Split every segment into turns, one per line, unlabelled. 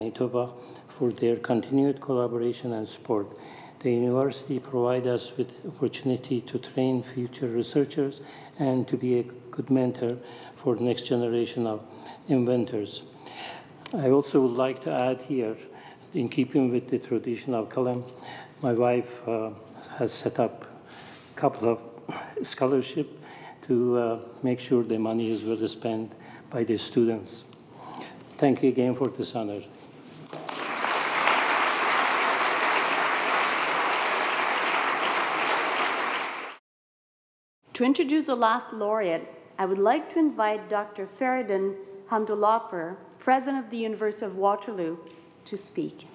Manitoba for their continued collaboration and support. The university provides us with opportunity to train future researchers and to be a good mentor for the next generation of inventors. I also would like to add here, in keeping with the tradition of Killam, my wife has set up a couple of scholarships to make sure the money is well spent by the students. Thank you again for this honor.
To introduce the last laureate, I would like to invite Dr. Feridun Hamdullahpur, President of the University of Waterloo, to speak.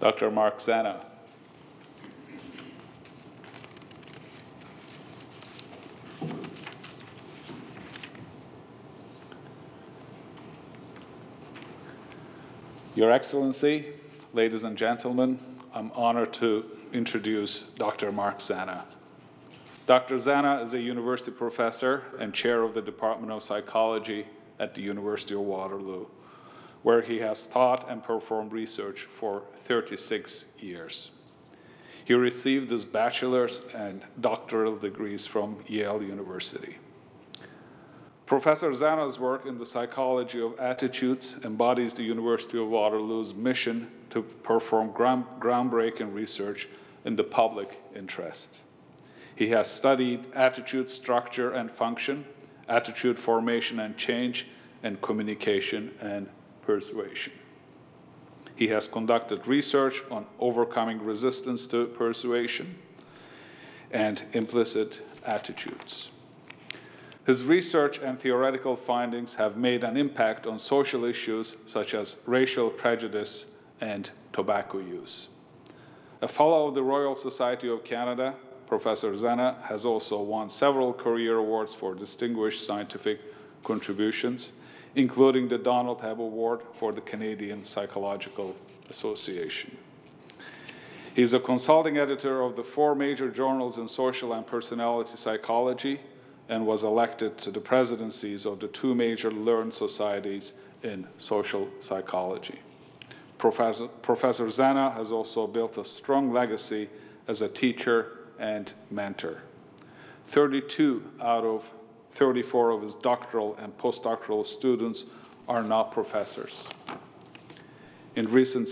Dr. Mark Zana. Your Excellency, ladies and gentlemen, I'm honored to introduce Dr. Mark Zana. Dr. Zana is a university professor and chair of the Department of Psychology at the University of Waterloo, where he has taught and performed research for 36 years. He received his bachelor's and doctoral degrees from Yale University. Professor Zana's work in the psychology of attitudes embodies the University of Waterloo's mission to perform groundbreaking research in the public interest. He has studied attitude structure and function, attitude formation and change, and communication and persuasion. He has conducted research on overcoming resistance to persuasion and implicit attitudes. His research and theoretical findings have made an impact on social issues such as racial prejudice and tobacco use. A Fellow of the Royal Society of Canada, Professor Zana has also won several career awards for distinguished scientific contributions, including the Donald Hebb Award for the Canadian Psychological Association. He is a consulting editor of the 4 major journals in social and personality psychology, and was elected to the presidencies of the 2 major learned societies in social psychology. Professor Zana has also built a strong legacy as a teacher and mentor. 32 out of 34 of his doctoral and postdoctoral students are now professors. In recent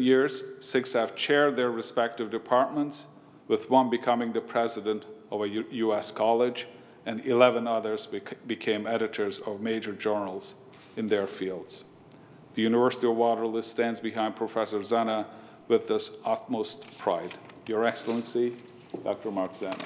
years, 6 have chaired their respective departments, with 1 becoming the president of a U.S. college, and 11 others became editors of major journals in their fields. The University of Waterloo stands behind Professor Zana with this utmost pride. Your Excellency, Dr. Mark Zana.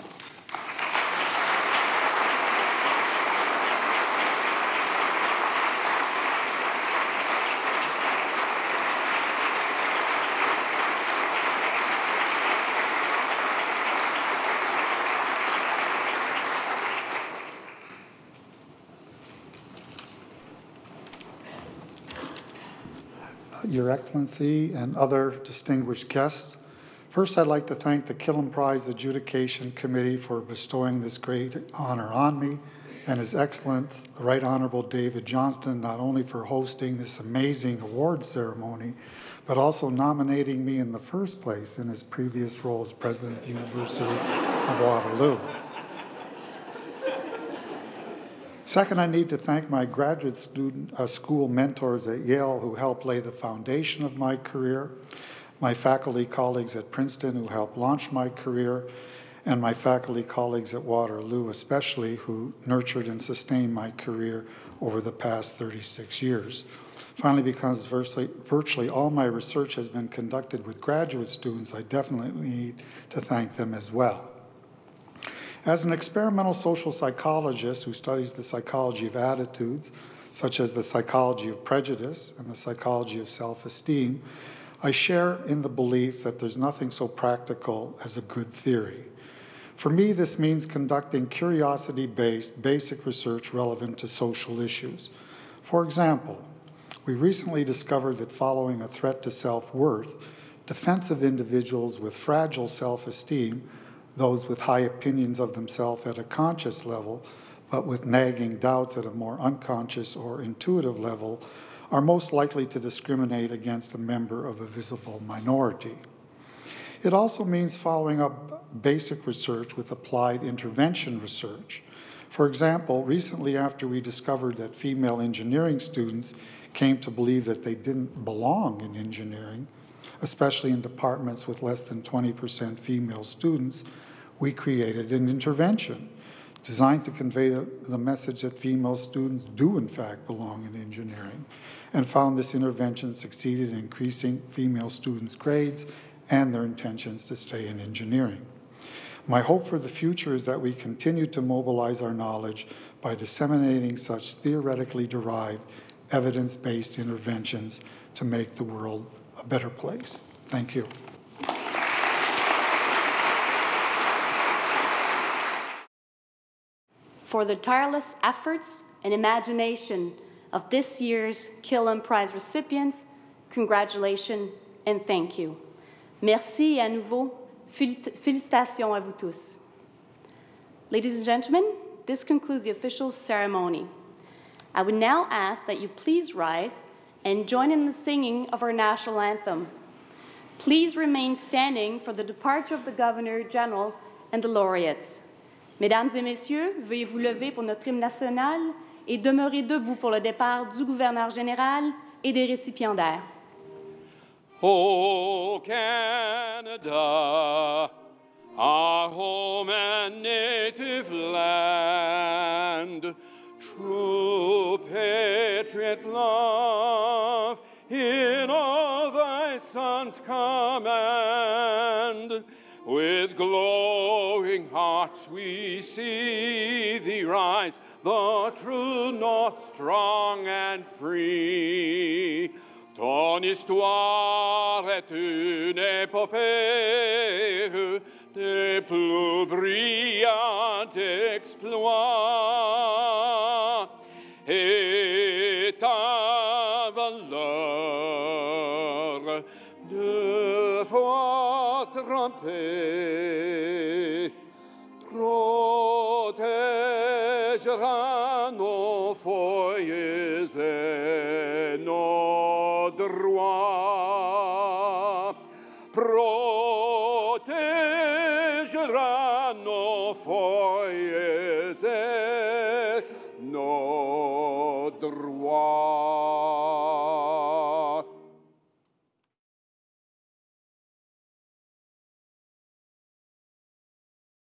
Your Excellency and other distinguished guests, first I'd like to thank the Killam Prize Adjudication Committee for bestowing this great honor on me, and His Excellence, the Right Honorable David Johnston, not only for hosting this amazing award ceremony, but also nominating me in the first place in his previous role as President of the University of Waterloo. Second, I need to thank my graduate school mentors at Yale who helped lay the foundation of my career, my faculty colleagues at Princeton who helped launch my career, and my faculty colleagues at Waterloo especially who nurtured and sustained my career over the past 36 years. Finally, because virtually all my research has been conducted with graduate students, I definitely need to thank them as well. As an experimental social psychologist who studies the psychology of attitudes, such as the psychology of prejudice and the psychology of self-esteem, I share in the belief that there's nothing so practical as a good theory. For me, this means conducting curiosity-based basic research relevant to social issues. For example, we recently discovered that following a threat to self-worth, defensive individuals with fragile self-esteem, those with high opinions of themselves at a conscious level, but with nagging doubts at a more unconscious or intuitive level, are most likely to discriminate against a member of a visible minority. It also means following up basic research with applied intervention research. For example, recently after we discovered that female engineering students came to believe that they didn't belong in engineering, especially in departments with less than 20% female students, we created an intervention designed to convey the message that female students do in fact belong in engineering, and found this intervention succeeded in increasing female students' grades and their intentions to stay in engineering. My hope for the future is that we continue to mobilize our knowledge by disseminating such theoretically derived, evidence-based interventions to make the world a better place. Thank you.
For the tireless efforts and imagination of this year's Killam Prize recipients, congratulations and thank you. Merci à nouveau. Félicitations à vous tous. Ladies and gentlemen, this concludes the official ceremony. I would now ask that you please rise and join in the singing of our national anthem. Please remain standing for the departure of the Governor General and the laureates. Mesdames et messieurs, veuillez vous lever pour notre hymne national et demeurer debout pour le départ du gouverneur général et des récipiendaires.
O Canada, our home and native land, true patriot love in all thy sons' command. With glowing hearts we see thee rise, the true North strong and free. Ton histoire est une épopée des plus brillants exploits, et ta valeur de fois trempée protégera nos foyers et nos droits, protégera nos foyers et